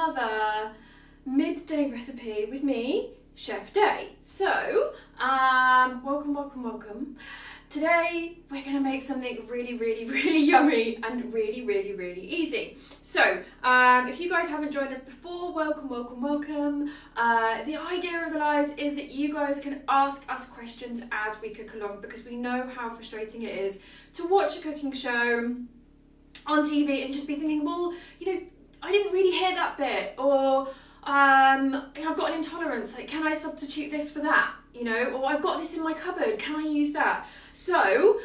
another midday recipe with me, Chef Day. So, welcome. Today we're going to make something really yummy and really easy. So, if you guys haven't joined us before, welcome. The idea of the lives is that you guys can ask us questions as we cook along, because we know how frustrating it is to watch a cooking show on TV and just be thinking, well, you know, I didn't really hear that bit, or I've got an intolerance, like, can I substitute this for that, you know, or I've got this in my cupboard, can I use that? So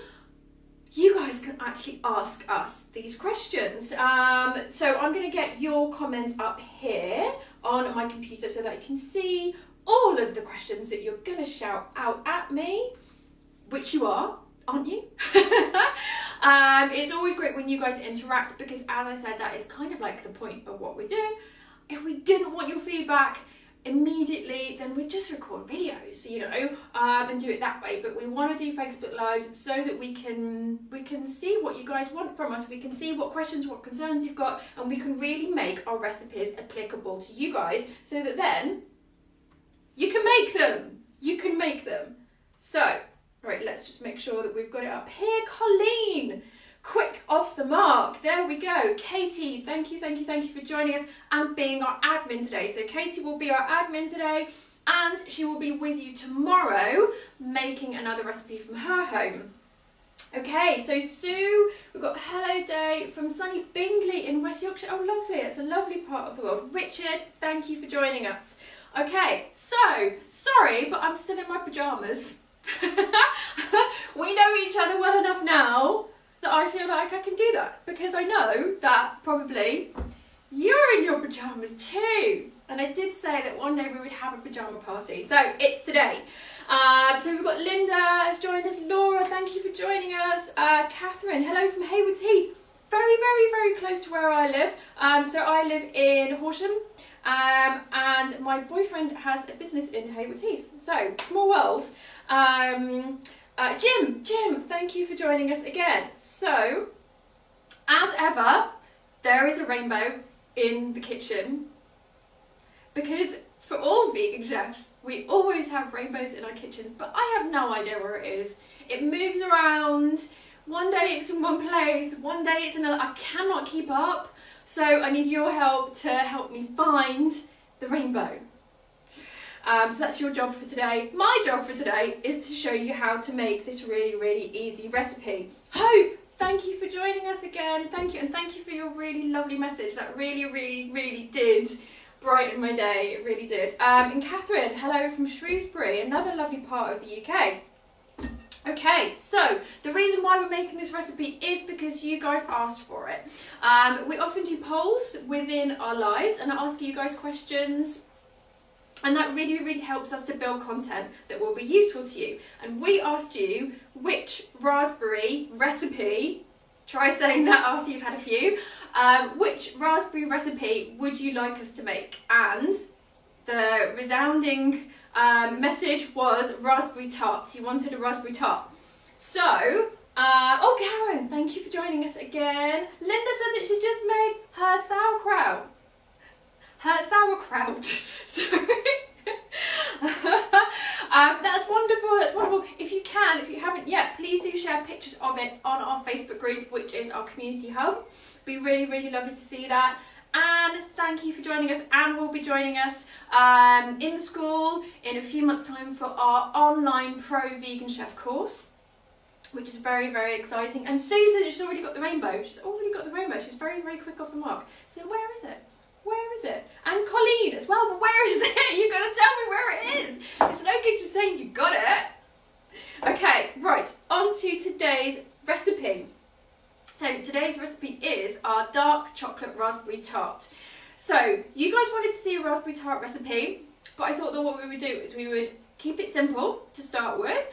you guys can actually ask us these questions. So I'm going to get your comments up here on my computer so that I can see all of the questions that you're going to shout out at me, which you are, aren't you? It's always great when you guys interact, because as I said, that is kind of like the point of what we're doing. If we didn't want your feedback immediately, then we'd just record videos, you know, and do it that way. But we want to do Facebook Lives so that we can see what you guys want from us. We can see what questions, what concerns you've got, and we can really make our recipes applicable to you guys, so that then you can make them. So, right, let's just make sure that we've got it up here. Colleen, quick off the mark. There we go. Katie, thank you for joining us and being our admin today. So Katie will be our admin today, and she will be with you tomorrow making another recipe from her home. Okay, so Sue, we've got hello day from sunny Bingley in West Yorkshire. Oh, lovely. It's a lovely part of the world. Richard, thank you for joining us. Okay, so sorry, but I'm still in my pyjamas. We know each other well enough now that I feel like I can do that, because I know that probably you're in your pyjamas too. And I did say that one day we would have a pyjama party, so it's today. So we've got Linda has joined us, Laura, thank you for joining us, Catherine, hello from Haywards Heath, very close to where I live. So I live in Horsham, and my boyfriend has a business in Haywards Heath, so small world. Jim, thank you for joining us again. So, as ever, there is a rainbow in the kitchen, because for all vegan chefs, we always have rainbows in our kitchens, but I have no idea where it is. It moves around. One day it's in one place, one day it's in another. I cannot keep up, so I need your help to help me find the rainbow. So that's your job for today. My job for today is to show you how to make this really easy recipe. Hope, thank you for joining us again. Thank you, and thank you for your really lovely message. That really did brighten my day. It really did. And Catherine, hello from Shrewsbury, another lovely part of the UK. Okay, so the reason why we're making this recipe is because you guys asked for it. We often do polls within our lives, and I ask you guys questions, and that really helps us to build content that will be useful to you. And we asked you which raspberry recipe, try saying that after you've had a few, which raspberry recipe would you like us to make? And the resounding message was raspberry tarts. You wanted a raspberry tart. So, oh Karen, thank you for joining us again. Linda said that she just made her sauerkraut. Sorry. That's wonderful. If you haven't yet, please do share pictures of it on our Facebook group, which is our community hub. It'd be really lovely to see that. And thank you for joining us. Anne will be joining us in the school in a few months' time for our online pro vegan chef course, which is very exciting. And Susan, she's already got the rainbow. She's very quick off the mark. So where is it? And Colleen as well, but where is it? You've got to tell me where it is. It's no good just saying you got it. Okay, right, on to today's recipe. So today's recipe is our dark chocolate raspberry tart. So you guys wanted to see a raspberry tart recipe, but I thought that what we would do is we would keep it simple to start with.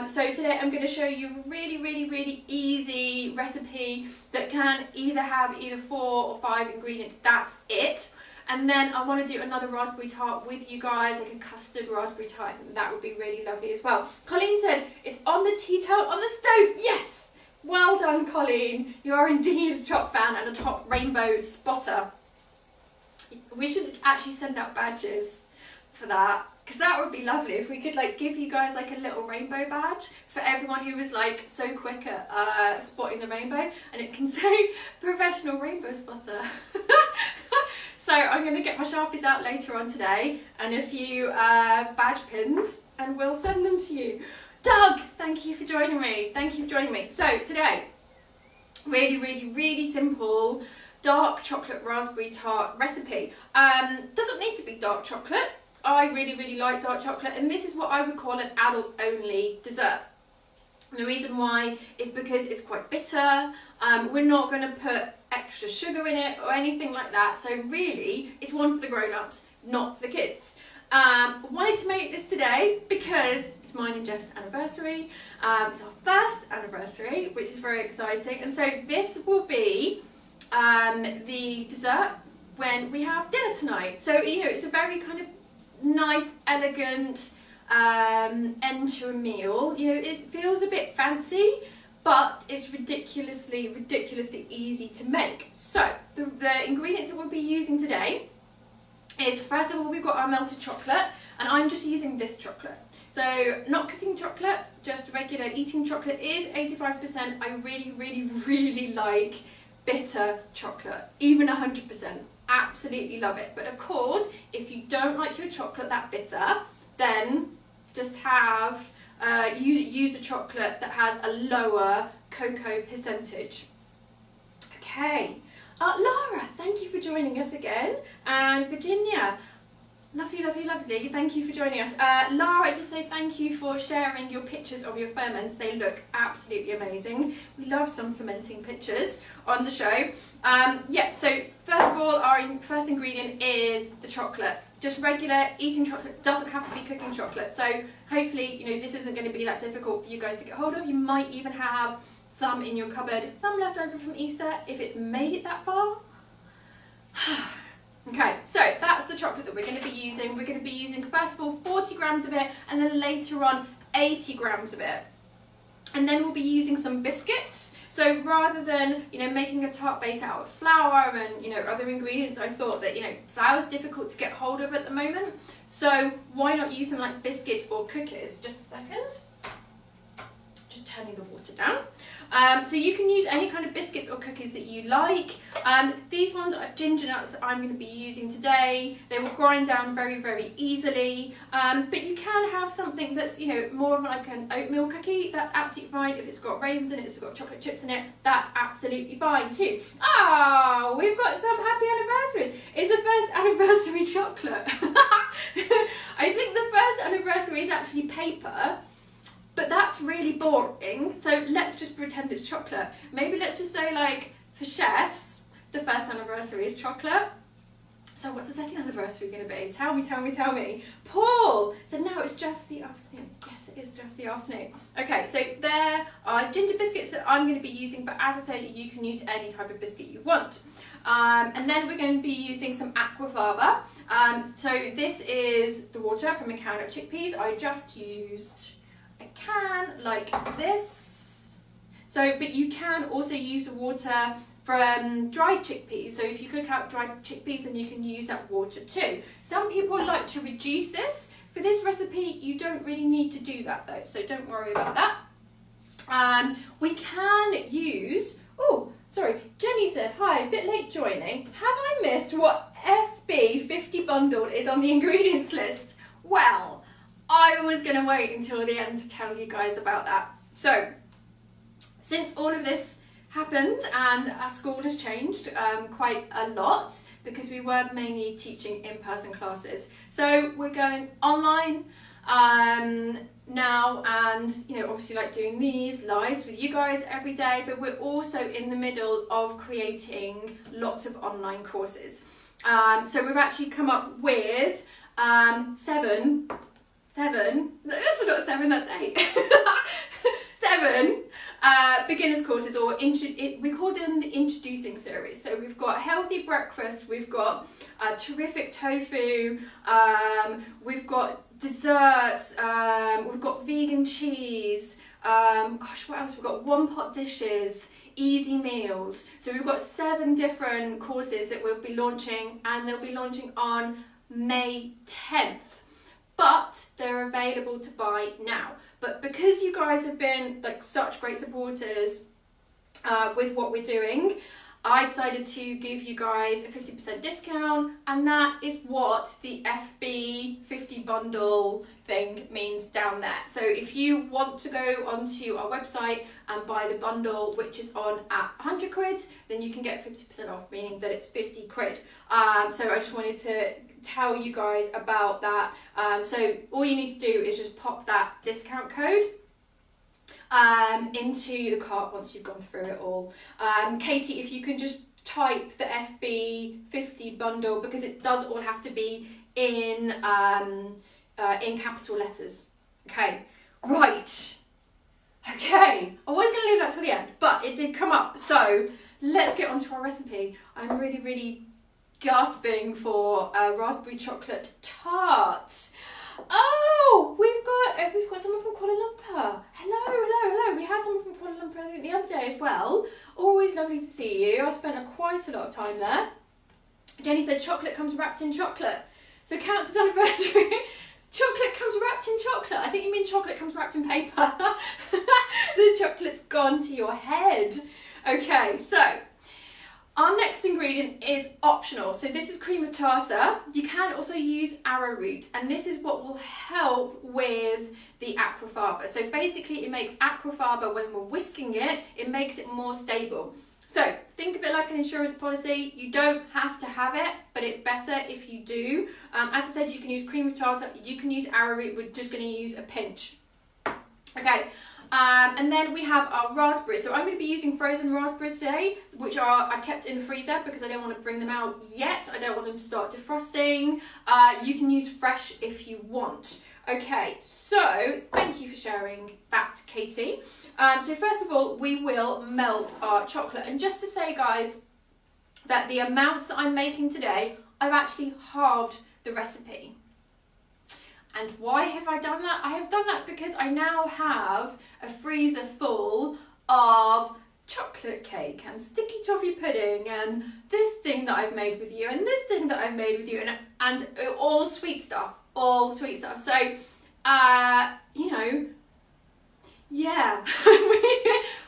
So today I'm going to show you a really easy recipe that can either have 4 or 5 ingredients. That's it. And then I want to do another raspberry tart with you guys, like a custard raspberry tart. I think that would be really lovely as well. Colleen said it's on the tea towel on the stove. Yes! Well done, Colleen. You are indeed a top fan and a top rainbow spotter. We should actually send out badges for that, because that would be lovely if we could like give you guys like a little rainbow badge for everyone who was like so quick at spotting the rainbow, and it can say professional rainbow spotter. So I'm going to get my Sharpies out later on today and a few badge pins, and we'll send them to you. Doug, thank you for joining me. Thank you for joining me. So today, really simple dark chocolate raspberry tart recipe. Doesn't need to be dark chocolate. I really like dark chocolate, and this is what I would call an adult only dessert. And the reason why is because it's quite bitter. We're not going to put extra sugar in it or anything like that, so really it's one for the grown-ups, not for the kids. Wanted to make this today because it's mine and Jeff's anniversary. It's our first anniversary, which is very exciting, and so this will be the dessert when we have dinner tonight. So, you know, it's a very kind of nice, elegant end to a meal. You know, it feels a bit fancy, but it's ridiculously easy to make. So, the ingredients that we'll be using today is, first of all, we've got our melted chocolate, and I'm just using this chocolate. So, not cooking chocolate, just regular eating chocolate is 85%. I really like bitter chocolate, even 100%. Absolutely love it. But of course, if you don't like your chocolate that bitter, then just have use a chocolate that has a lower cocoa percentage. Okay, Lara, thank you for joining us again, and Virginia, lovely, thank you for joining us. Lara, just say thank you for sharing your pictures of your ferments. They look absolutely amazing. We love some fermenting pictures on the show. Yeah, so first of all, our first ingredient is the chocolate. Just regular eating chocolate, doesn't have to be cooking chocolate. So hopefully, you know, this isn't going to be that difficult for you guys to get hold of. You might even have some in your cupboard, some left over from Easter, if it's made it that far. Okay, so that's the chocolate that we're going to be using. We're going to be using, first of all, 40 grams of it, and then later on 80 grams of it. And then we'll be using some biscuits. So rather than, you know, making a tart base out of flour and, you know, other ingredients, I thought that, you know, flour's difficult to get hold of at the moment. So why not use some like biscuits or cookies? Just a second. Just turning the water down. So you can use any kind of biscuits or cookies that you like. These ones are ginger nuts that I'm going to be using today. They will grind down very easily. But you can have something that's, you know, more of like an oatmeal cookie. That's absolutely fine. If it's got raisins in it, if it's got chocolate chips in it, that's absolutely fine too. Oh, we've got some happy anniversaries. It's the first anniversary chocolate. I think the first anniversary is actually paper. But that's really boring, so let's just pretend it's chocolate. Maybe let's just say, like, for chefs, the first anniversary is chocolate. So what's the second anniversary going to be? Tell me. Paul said, no, it's just the afternoon. Yes, it is just the afternoon. Okay, so there are ginger biscuits that I'm going to be using, but as I said, you can use any type of biscuit you want. And then we're going to be using some aquafaba. So this is the water from a can of chickpeas. I just used a can like this. So, but you can also use the water from dried chickpeas. So if you cook out dried chickpeas, then you can use that water too. Some people like to reduce this. For this recipe, you don't really need to do that though, so don't worry about that. We can use, oh, sorry, Jenny said, hi, a bit late joining. Have I missed what FB 50 bundled is on the ingredients list? Well, I was going to wait until the end to tell you guys about that. So, since all of this happened and our school has changed quite a lot, because we were mainly teaching in-person classes. So we're going online now, and you know, obviously like doing these lives with you guys every day, but we're also in the middle of creating lots of online courses. So we've actually come up with seven, that's not seven, that's 8. 7 beginners courses, or we call them the introducing series. So we've got healthy breakfast, we've got terrific tofu, we've got desserts, we've got vegan cheese, gosh, what else? We've got one pot dishes, easy meals. So we've got 7 different courses that we'll be launching, and they'll be launching on May 10th. But they're available to buy now. But because you guys have been like such great supporters with what we're doing, I decided to give you guys a 50% discount, and that is what the FB 50 bundle thing means down there. So if you want to go onto our website and buy the bundle, which is on at 100 quid, then you can get 50% off, meaning that it's 50 quid. So I just wanted to tell you guys about that. So all you need to do is just pop that discount code into the cart once you've gone through it all. Katie, if you can just type the FB 50 bundle, because it does all have to be in capital letters. Okay, right. Okay, I was going to leave that till the end, but it did come up. So let's get on to our recipe. I'm really, really gasping for a raspberry chocolate tart. Oh, we've got someone from Kuala Lumpur. Hello. We had someone from Kuala Lumpur, I think, the other day as well. Always lovely to see you. I spent quite a lot of time there. Jenny said chocolate comes wrapped in chocolate. So Countess anniversary. Chocolate comes wrapped in chocolate. I think you mean chocolate comes wrapped in paper. The chocolate's gone to your head. Okay, so our next ingredient is optional. So this is cream of tartar. You can also use arrowroot, and this is what will help with the aquafaba. So basically it makes aquafaba, when we're whisking it, it makes it more stable. So think of it like an insurance policy. You don't have to have it, but it's better if you do. As I said, you can use cream of tartar, you can use arrowroot. We're just going to use a pinch. Okay. And then we have our raspberries. So I'm going to be using frozen raspberries today, which I've kept in the freezer because I don't want to bring them out yet. I don't want them to start defrosting. You can use fresh if you want. Okay, so thank you for sharing that, Katie. So first of all, we will melt our chocolate. And just to say, guys, that the amounts that I'm making today, I've actually halved the recipe. And why have I done that? I have done that because I now have a freezer full of chocolate cake and sticky toffee pudding and this thing that I've made with you and this thing that I've made with you, and all sweet stuff, So, you know, yeah,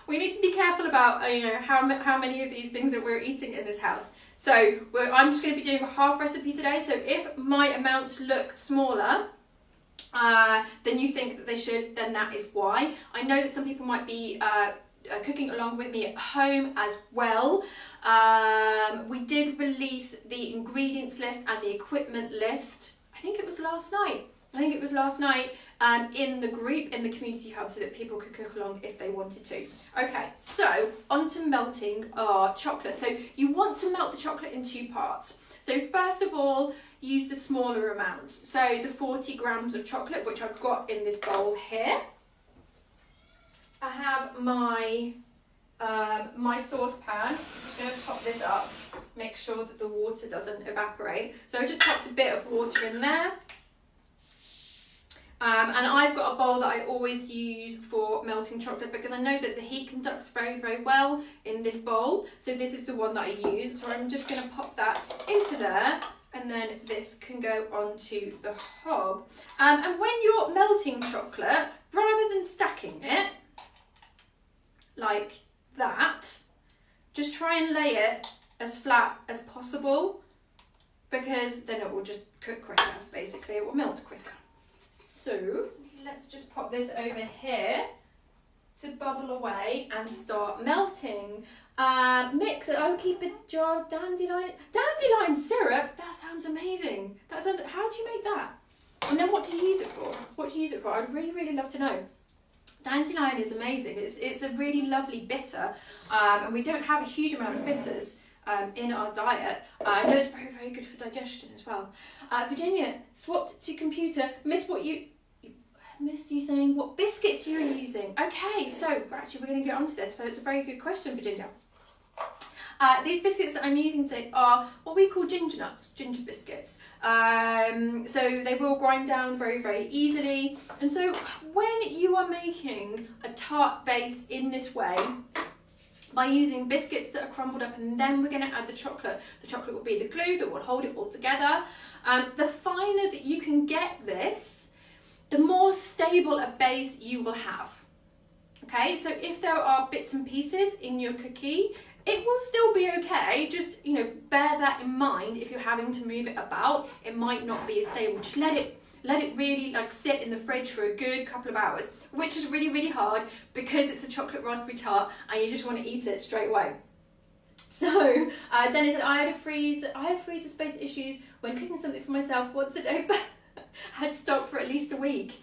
we need to be careful about, how many of these things that we're eating in this house. So I'm just going to be doing a half recipe today. So if my amounts look smaller, then you think that they should, then that is why. I know that some people might be cooking along with me at home as well. We did release the ingredients list and the equipment list, I think it was last night, in the group, in the community hub, so that people could cook along if they wanted to. Okay, so on to melting our chocolate. So you want to melt the chocolate in 2 parts. So first of all, use the smaller amount. So the 40 grams of chocolate, which I've got in this bowl here. I have my my saucepan. I'm just going to top this up, make sure that the water doesn't evaporate. So I just popped a bit of water in there. And I've got a bowl that I always use for melting chocolate because I know that the heat conducts very, very well in this bowl. So this is the one that I use. So I'm just going to pop that into there, and then this can go onto the hob. And when you're melting chocolate, rather than stacking it like that, just try and lay it as flat as possible, because then it will just cook quicker, basically. It will melt quicker. So let's just pop this over here to bubble away and start melting. Mix it. I would keep a jar of dandelion syrup. That sounds amazing. How do you make that? And then what do you use it for? I'd really, really love to know. Dandelion is amazing. It's a really lovely bitter, and we don't have a huge amount of bitters in our diet. I know it's very, very good for digestion as well. Virginia, swapped to computer. Missed you saying what biscuits you're using. Okay, so actually we're going to get onto this. So it's a very good question, Virginia. These biscuits that I'm using today are what we call ginger biscuits. So they will grind down very, very easily. And so when you are making a tart base in this way, by using biscuits that are crumbled up, and then we're going to add the chocolate. The chocolate will be the glue that will hold it all together. The finer that you can get this, the more stable a base you will have. Okay, so if there are bits and pieces in your cookie, it will still be okay. Just, you know, bear that in mind. If you're having to move it about, it might not be as stable. Just let it really like sit in the fridge for a good couple of hours, which is really, really hard because it's a chocolate raspberry tart and you just want to eat it straight away. So Dennis said, I have freezer space issues when cooking something for myself once a day, but had stock for at least a week.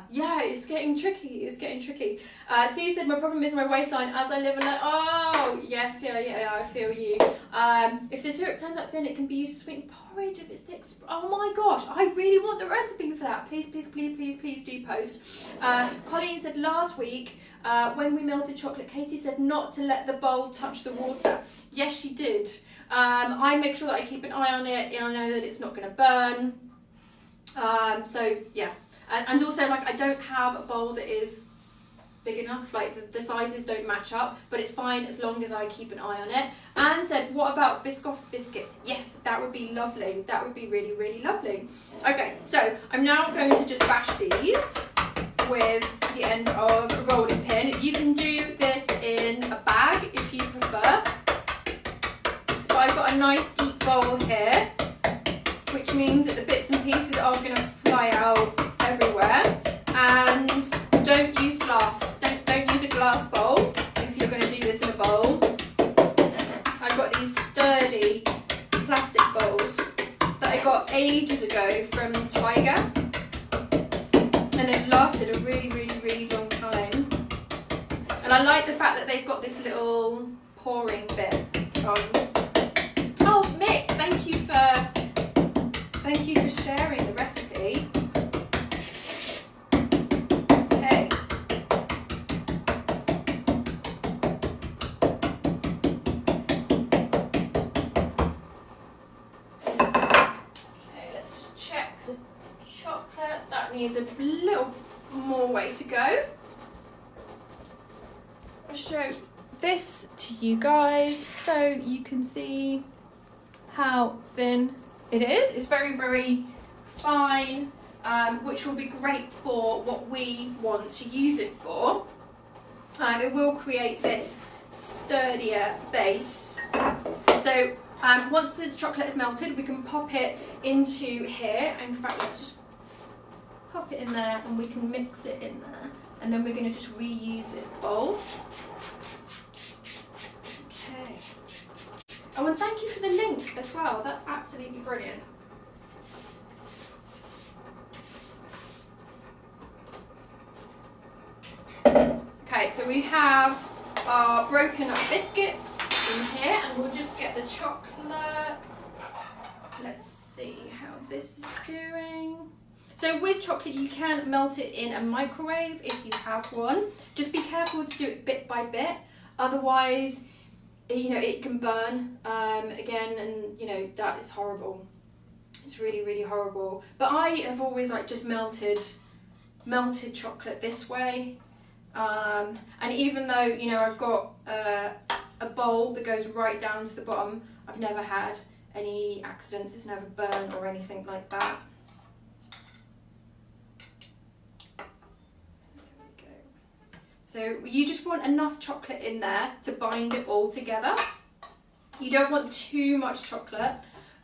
Yeah, it's getting tricky. Sue said, my problem is my waistline as I live and oh, yes, yeah, I feel you. If the syrup turns out thin, it can be used to sweeten porridge if it's thick. Oh my gosh, I really want the recipe for that. Please do post. Colleen said, last week, when we melted chocolate, Katie said not to let the bowl touch the water. Yes, she did. I make sure that I keep an eye on it, and I know that it's not going to burn. So yeah, and also like I don't have a bowl that is big enough, like the sizes don't match up, but it's fine as long as I keep an eye on it. Anne said, what about Biscoff biscuits? Yes, that would be lovely. That would be really, really lovely. Okay, so I'm now going to just bash these with the end of a rolling pin. You can do this in a bag if you prefer, but I've got a nice deep bowl here, which means that the bits and pieces are going to fly out everywhere. And don't use glass. Don't use a glass bowl if you're going to do this in a bowl. I've got these sturdy plastic bowls that I got ages ago from Tiger, and they've lasted a really, really, really long time. And I like the fact that they've got this little pouring bit on. Oh, Mick, thank you for sharing the recipe. Okay. Okay, let's just check the chocolate. That needs a little more way to go. I'll show this to you guys so you can see how thin it is. It's very, very fine, which will be great for what we want to use it for. It will create this sturdier base. So once the chocolate is melted, we can pop it into here. In fact, let's just pop it in there and we can mix it in there. And then we're going to just reuse this bowl. Okay. Oh, and thank you for the link as well. That's absolutely brilliant. Okay, so we have our broken up biscuits in here, and we'll just get the chocolate. Let's see how this is doing. So with chocolate, you can melt it in a microwave if you have one. Just be careful to do it bit by bit, otherwise, you know, it can burn again, and you know that is horrible. It's really, really horrible. But I have always like just melted chocolate this way, and even though you know I've got a bowl that goes right down to the bottom, I've never had any accidents. It's never burned or anything like that. So you just want enough chocolate in there to bind it all together. You don't want too much chocolate,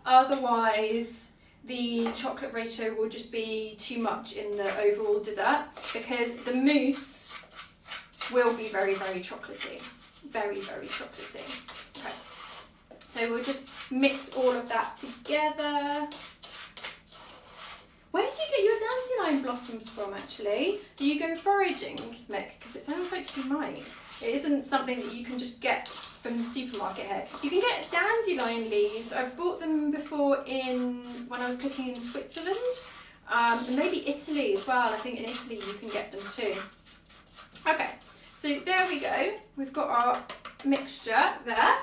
otherwise the chocolate ratio will just be too much in the overall dessert, because the mousse will be very, very chocolatey. Very, very chocolatey. Okay. So we'll just mix all of that together. Where did you get your dandelion blossoms from, actually? Do you go foraging, Mick? Because it sounds like you might. It isn't something that you can just get from the supermarket here. You can get dandelion leaves. I've bought them before when I was cooking in Switzerland. And maybe Italy as well. I think in Italy you can get them too. Okay, so there we go. We've got our mixture there.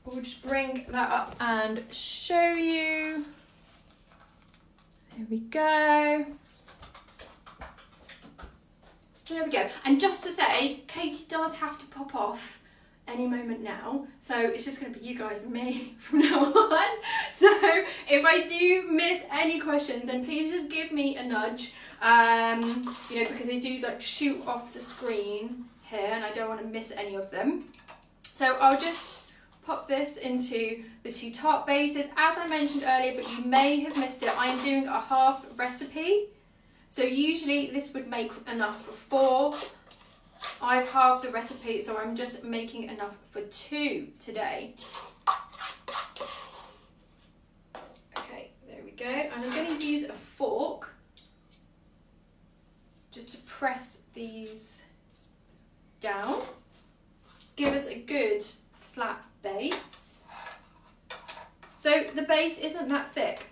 We'll just bring that up and show you. There we go. There we go. And just to say, Katie does have to pop off any moment now, so it's just going to be you guys and me from now on. So if I do miss any questions, then please just give me a nudge, you know, because they do like shoot off the screen here and I don't want to miss any of them. So I'll just pop this into the 2 tart bases. As I mentioned earlier, but you may have missed it, I am doing a half recipe. So usually this would make enough for 4. I've halved the recipe, so I'm just making enough for 2 today. Okay, there we go. And I'm going to use a fork just to press these down. Give us a good flat base. So the base isn't that thick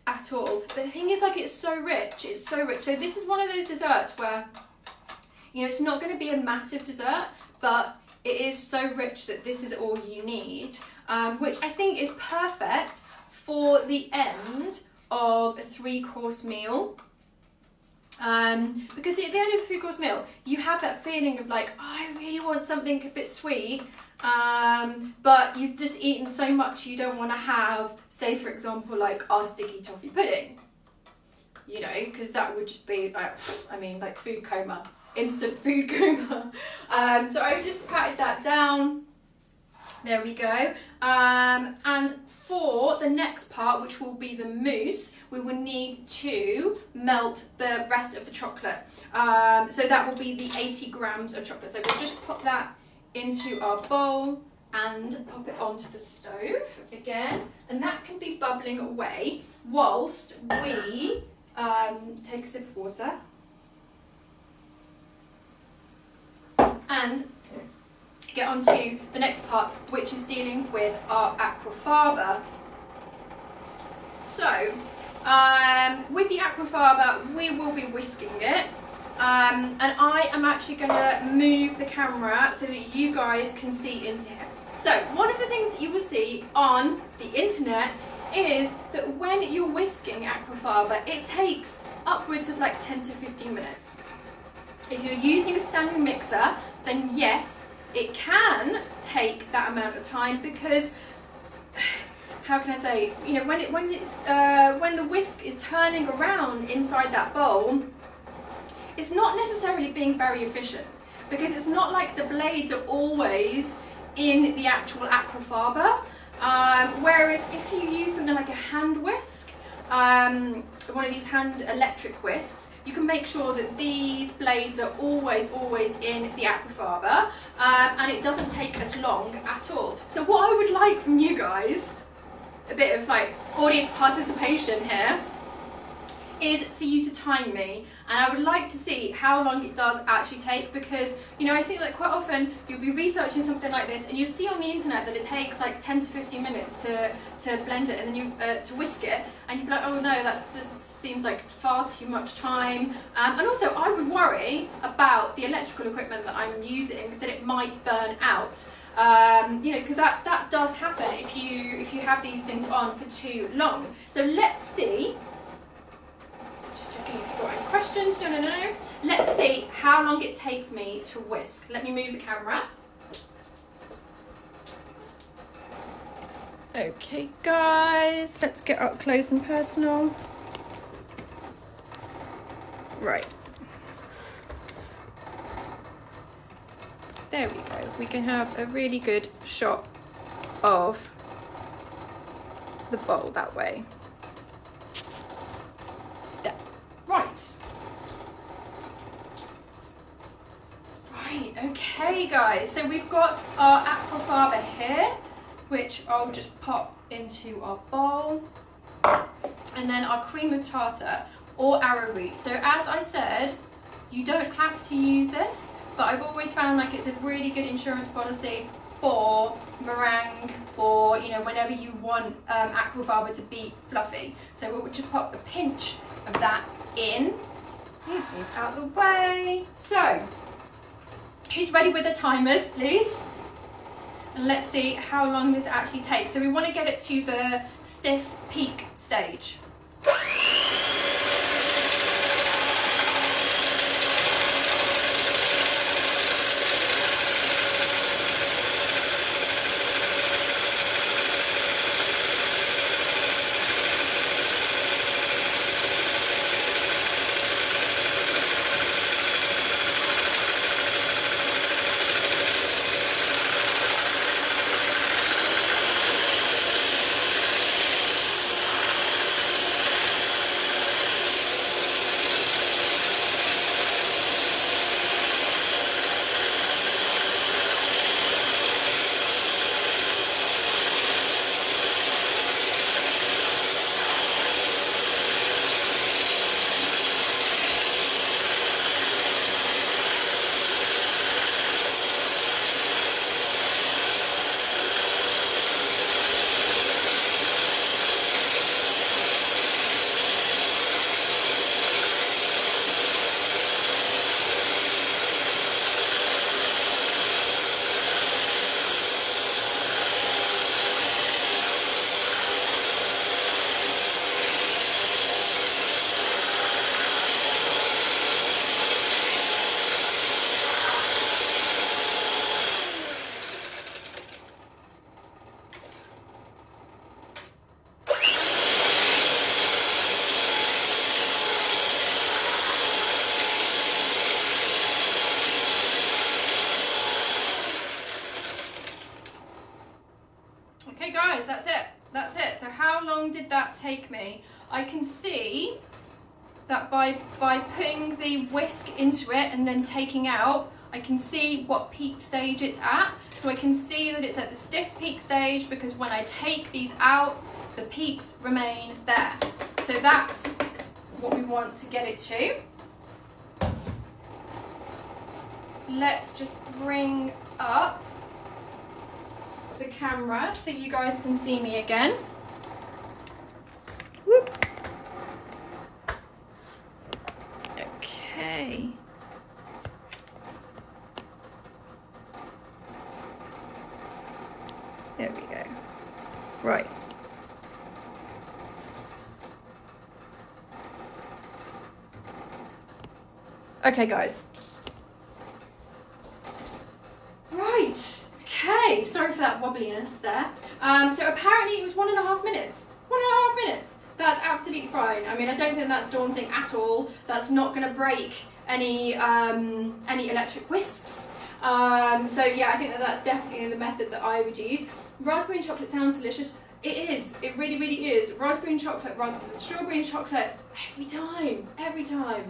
at all. But the thing is, like, it's so rich. It's so rich. So this is one of those desserts where, you know, it's not going to be a massive dessert, but it is so rich that this is all you need, which I think is perfect for the end of a 3-course meal. Because at the end of a 3-course meal, you have that feeling of like, oh, I really want something a bit sweet, but you've just eaten so much you don't want to have, say for example, like our sticky toffee pudding, you know, because that would just be like, I mean, like food coma. Instant food coma. So I've just patted that down. There we go. And for the next part, which will be the mousse, we will need to melt the rest of the chocolate. So that will be the 80 grams of chocolate. So we'll just pop that into our bowl and pop it onto the stove again. And that can be bubbling away whilst we take a sip of water. And get on to the next part, which is dealing with our aquafaba. So, with the aquafaba, we will be whisking it. And I am actually going to move the camera so that you guys can see into it. So, one of the things that you will see on the internet is that when you're whisking aquafaba, it takes upwards of like 10 to 15 minutes. If you're using a standing mixer, then yes, it can take that amount of time because, how can I say, you know, when the whisk is turning around inside that bowl, it's not necessarily being very efficient because it's not like the blades are always in the actual aquafaba. Whereas if you use something like a hand whisk, one of these hand electric whisks, you can make sure that these blades are always in the aquafaba, and it doesn't take as long at all. So what I would like from you guys, a bit of like audience participation here, is for you to time me, and I would like to see how long it does actually take, because, you know, I think that quite often you'll be researching something like this and you'll see on the internet that it takes like 10 to 15 minutes to blend it and then you to whisk it, and you'd be like, oh no, that just seems like far too much time. And also I would worry about the electrical equipment that I'm using, that it might burn out. You know, because that does happen if you have these things on for too long. So let's see. If you've got any questions, no. Let's see how long it takes me to whisk. Let me move the camera. Okay guys, let's get up close and personal. Right. There we go. We can have a really good shot of the bowl that way. Right, okay guys, so we've got our aquafaba here, which I'll just pop into our bowl, and then our cream of tartar or arrowroot. So as I said, you don't have to use this, but I've always found like it's a really good insurance policy for meringue, or, you know, whenever you want aquafaba to be fluffy. So we'll just pop a pinch of that in. Move these out of the way. So, who's ready with the timers, please? And let's see how long this actually takes. So we want to get it to the stiff peak stage. guys, that's it. That's it. So how long did that take me? I can see that by putting the whisk into it and then taking out, I can see what peak stage it's at. So I can see that it's at the stiff peak stage because when I take these out, the peaks remain there. So that's what we want to get it to. Let's just bring up the camera so you guys can see me again. Whoop. Okay. There we go. Right. Okay, guys. Right. Okay. Sorry for that wobbliness there. So apparently it was 1.5 minutes. 1.5 minutes. That's absolutely fine. I mean, I don't think that's daunting at all. That's not going to break any electric whisks. So yeah, I think that that's definitely the method that I would use. Raspberry and chocolate sounds delicious. It is. It really, really is. Raspberry and chocolate rather than strawberry and chocolate every time. Every time.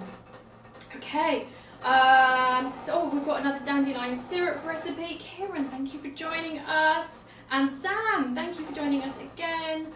Okay. We've got another dandelion syrup recipe. Kieran, thank you for joining us. And Sam, thank you for joining us again.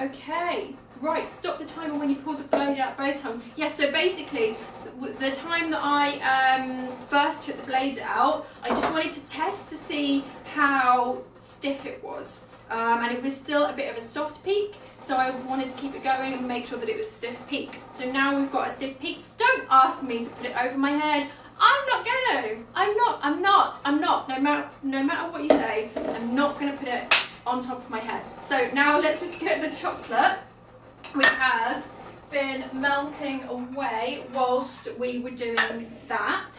Okay. Right, stop the timer when you pull the blade out both times. Yes, so basically, the time that I first took the blades out, I just wanted to test to see how stiff it was. And it was still a bit of a soft peak, so I wanted to keep it going and make sure that it was a stiff peak. So now we've got a stiff peak. Don't ask me to put it over my head. I'm not gonna. I'm not. No matter what you say, I'm not gonna put it on top of my head. So now let's just get the chocolate, which has been melting away whilst we were doing that.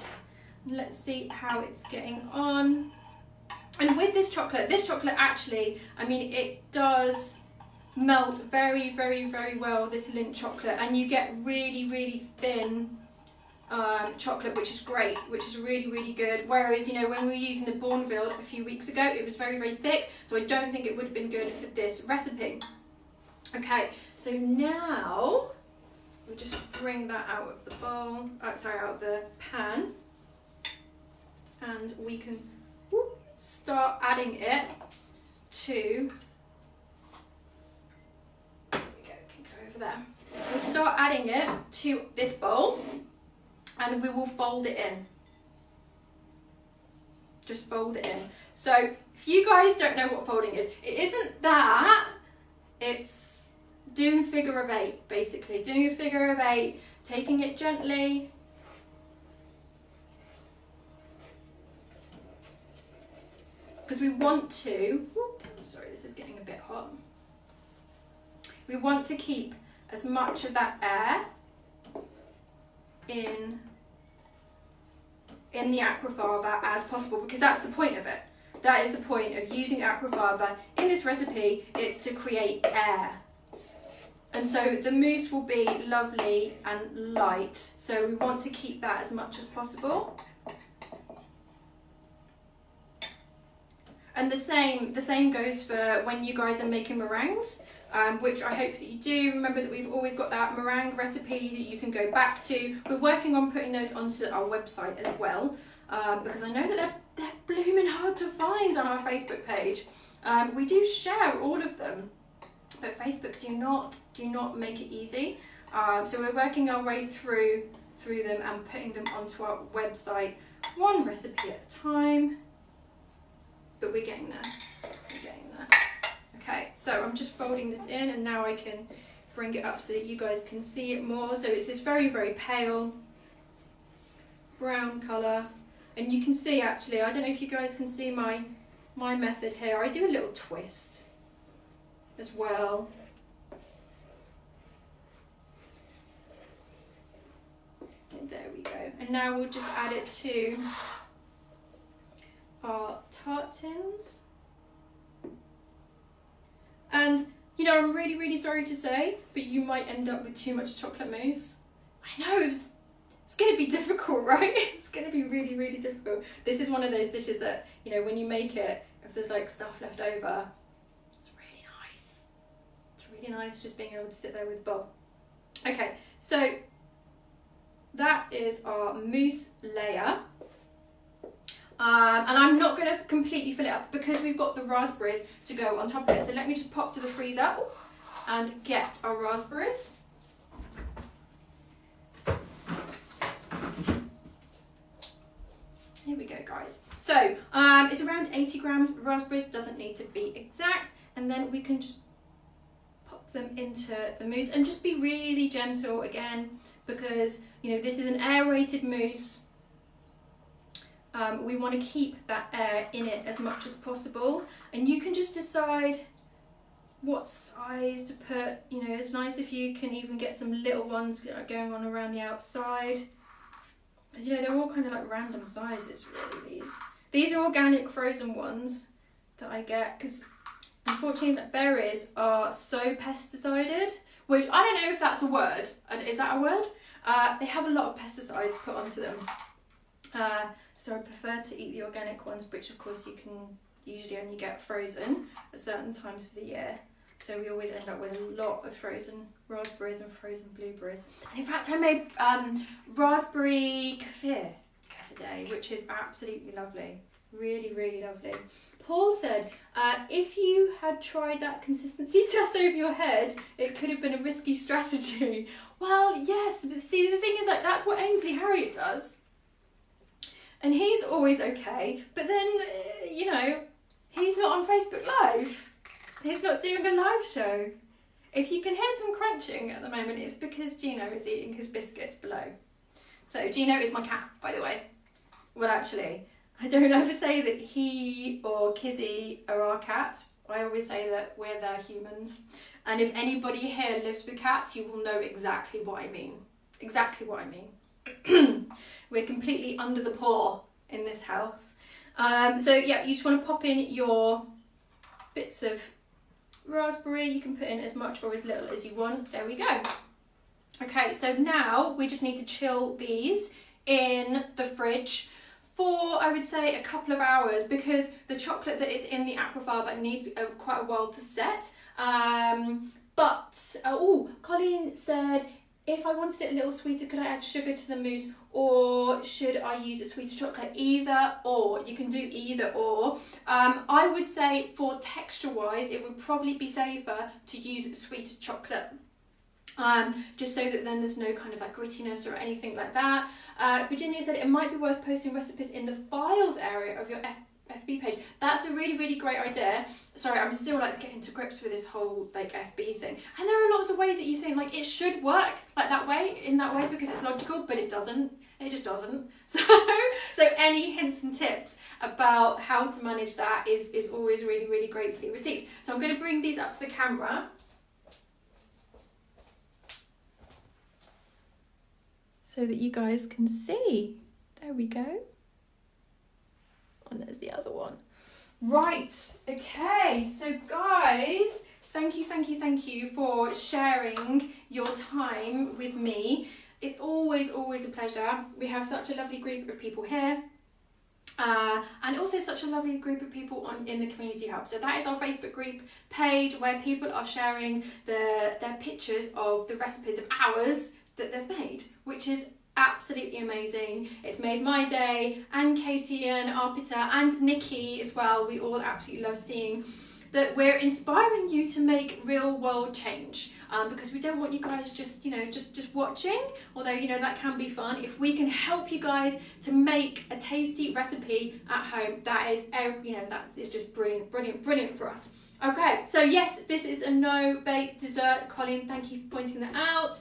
Let's see how it's getting on. And with this chocolate actually, I mean, it does melt very, very, very well, this Lindt chocolate, and you get really, really thin chocolate, which is great, which is really, really good. Whereas, you know, when we were using the Bourneville a few weeks ago, it was very, very thick, so I don't think it would have been good for this recipe. Okay, so now we'll just bring that out of the bowl, out of the pan, and we can start adding it to, there we go, can go over there. We'll start adding it to this bowl and we will fold it in. Just fold it in. So if you guys don't know what folding is, it isn't that, it's doing figure of eight, basically. Doing a figure of eight, taking it gently, because we want to, sorry, this is getting a bit hot. We want to keep as much of that air in the aquafaba as possible, because that's the point of it. That is the point of using aquafaba in this recipe, it's to create air. And so the mousse will be lovely and light, so we want to keep that as much as possible. And the same goes for when you guys are making meringues, which I hope that you do. Remember that we've always got that meringue recipe that you can go back to. We're working on putting those onto our website as well, because I know that they're blooming hard to find on our Facebook page. We do share all of them, but Facebook do not make it easy. So we're working our way through them and putting them onto our website, one recipe at a time. But we're getting there. We're getting there. Okay, so I'm just folding this in, and now I can bring it up so that you guys can see it more. So it's this very, very pale brown colour, and you can see actually, I don't know if you guys can see my method here. I do a little twist as well. And there we go. And now we'll just add it to our tart tins. And you know, I'm really, really sorry to say, but you might end up with too much chocolate mousse. I know, it's going to be difficult, right? It's going to be really, really difficult. This is one of those dishes that, you know, when you make it, if there's like stuff left over, really nice just being able to sit there with the bowl. Okay, so that is our mousse layer. And I'm not going to completely fill it up because we've got the raspberries to go on top of it. So let me just pop to the freezer and get our raspberries. Here we go, guys. So it's around 80 grams of raspberries, doesn't need to be exact. And then we can just pop them into the mousse and just be really gentle again, because you know this is an aerated mousse. We want to keep that air in it as much as possible, and you can just decide what size to put. You know, it's nice if you can even get some little ones going on around the outside, because you know they're all kind of like random sizes really. These are organic frozen ones that I get, because unfortunately berries are so pesticided, which I don't know if that's a word. Is that a word? They have a lot of pesticides put onto them. So I prefer to eat the organic ones, which of course you can usually only get frozen at certain times of the year. So we always end up with a lot of frozen raspberries and frozen blueberries. And in fact, I made raspberry kefir the other day, which is absolutely lovely. Really, really lovely. Paul said, if you had tried that consistency test over your head, it could have been a risky strategy. Well, yes, but see, the thing is, like, that's what Ainsley Harriott does. And he's always okay, but then, you know, he's not on Facebook Live. He's not doing a live show. If you can hear some crunching at the moment, it's because Gino is eating his biscuits below. So Gino is my cat, by the way. Well, actually, I don't ever say that he or Kizzy are our cat. I always say that we're their humans. And if anybody here lives with cats, you will know exactly what I mean. Exactly what I mean. We're completely under the paw in this house. So yeah, you just want to pop in your bits of raspberry. You can put in as much or as little as you want. There we go. Okay, so now we just need to chill these in the fridge for, I would say, a couple of hours, because the chocolate that is in the aquafaba needs quite a while to set. Colleen said, if I wanted it a little sweeter, could I add sugar to the mousse, or should I use a sweeter chocolate? Either or. You can do either or. I would say for texture-wise, it would probably be safer to use sweeter chocolate. Just so that then there's no kind of like grittiness or anything like that. Virginia said it might be worth posting recipes in the files area of your FB page. That's a really, really great idea. Sorry, I'm still like getting to grips with this whole like FB thing. And there are lots of ways that you think like it should work like that way, in that way, because it's logical, but it doesn't. It just doesn't. So any hints and tips about how to manage that is always really, really gratefully received. So I'm going to bring these up to the camera. So that you guys can see. There we go. And there's the other one. Right, okay, so guys, thank you for sharing your time with me. It's always a pleasure. We have such a lovely group of people here. And also such a lovely group of people in the Community Hub. So that is our Facebook group page where people are sharing their pictures of the recipes of ours that they've made, which is absolutely amazing. It's made my day, and Katie and Arpita and Nikki as well. We all absolutely love seeing that we're inspiring you to make real world change, because we don't want you guys just watching, although that can be fun. If we can help you guys to make a tasty recipe at home, that is just brilliant for us. Okay, so yes, this is a no bake dessert. Colin, thank you for pointing that out.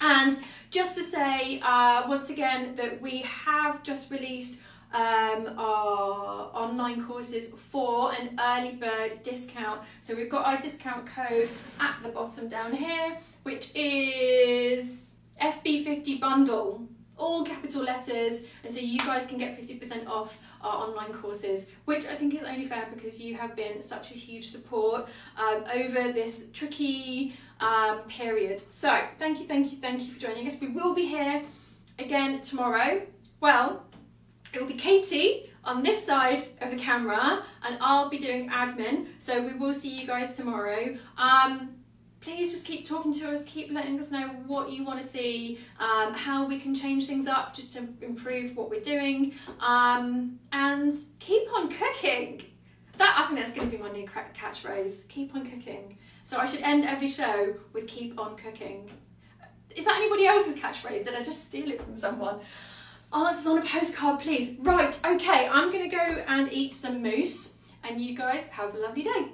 And just to say once again that we have just released our online courses for an early bird discount. So we've got our discount code at the bottom down here, which is FB50 bundle, all capital letters, and so you guys can get 50% off our online courses, which I think is only fair because you have been such a huge support over this tricky period. So thank you for joining us. We will be here again tomorrow. Well, it will be Katie on this side of the camera and I'll be doing admin, so we will see you guys tomorrow. please just keep talking to us, keep letting us know what you want to see, how we can change things up just to improve what we're doing, and keep on cooking. I think that's going to be my new catchphrase, keep on cooking. So I should end every show with keep on cooking. Is that anybody else's catchphrase? Did I just steal it from someone? Answers on a postcard, please. Right, okay, I'm going to go and eat some mousse, and you guys have a lovely day.